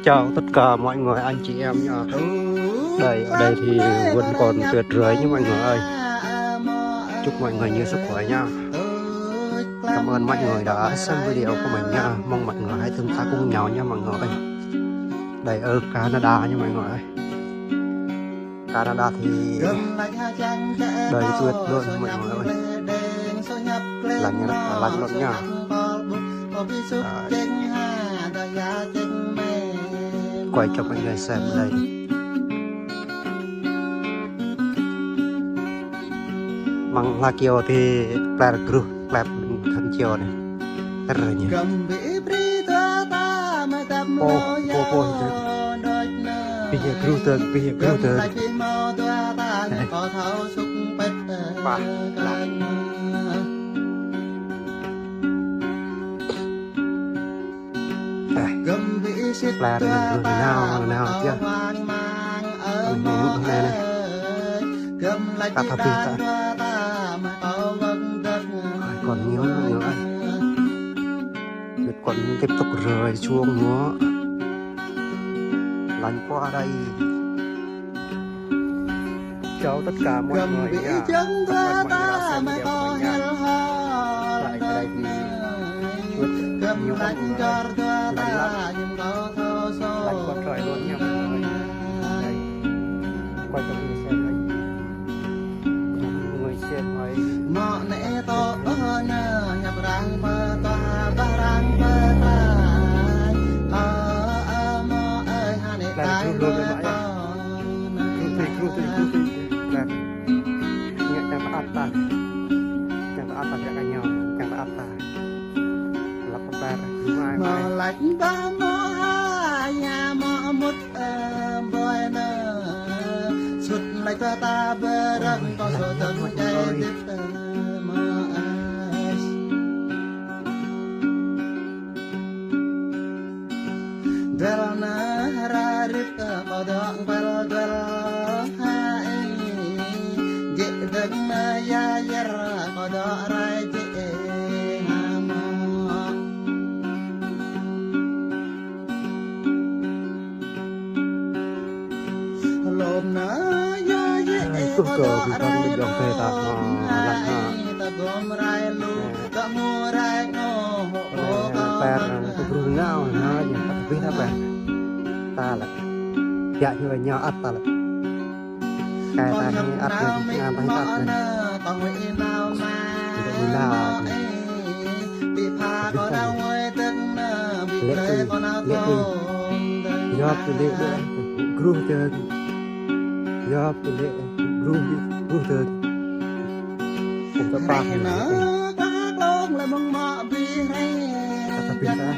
Chào tất cả mọi người, anh chị em nha. Đây ở đây thì vẫn còn tuyệt vời như mọi người ơi. Chúc mọi người nhiều sức khỏe nha. Cảm ơn mọi người đã xem video của mình nha. Mong mọi người hãy tương tác cùng nhau nha mọi người. Đây ở Canada nha mọi người ơi. Canada thì đầy tuyệt luôn mọi người ơi. Lạnh rất là lạnh luôn nha. Quay cho mọi người xem đây. Mang la kio thì player group player thân chiều này rất là nhiều. Bây giờ group tên ba player nào chưa này ta thập ta còn nhiều nữa Việt còn tiếp tục rời chuông nữa lạnh qua đây. Chào tất cả mọi người nha. Cảm ơn mọi người đã xem video của mình nha. Lại ở đây thì nhiều mọi người lạnh lắm, lạnh quá trời luôn nha mọi người. Đây quay cho mọi người xem đây. Mọi người xem ấy là luôn luôn vậy ạ. Kru là nhận chẳng ta áp cho cả nhau chẳng ta áp ta là có ba mai mai lạnh ba mò nhà mò một bơi nơ suốt lại ta bơ răng có số tầm chạy tiếp Dalna hararip kodong pel hai jedeng maya yer kodok raje hamo lom na ya ye kodok raje ta gom rai lu ta mu rai ngo per tu ngao na ya tapi apa ta là dạ như vậy nhau ắt ta là cái ta hay ắt lên ngam ta hay ắt lên thì là lệ do cái lệ group chơi do cái lệ group chơi cũng có ba người tapi ta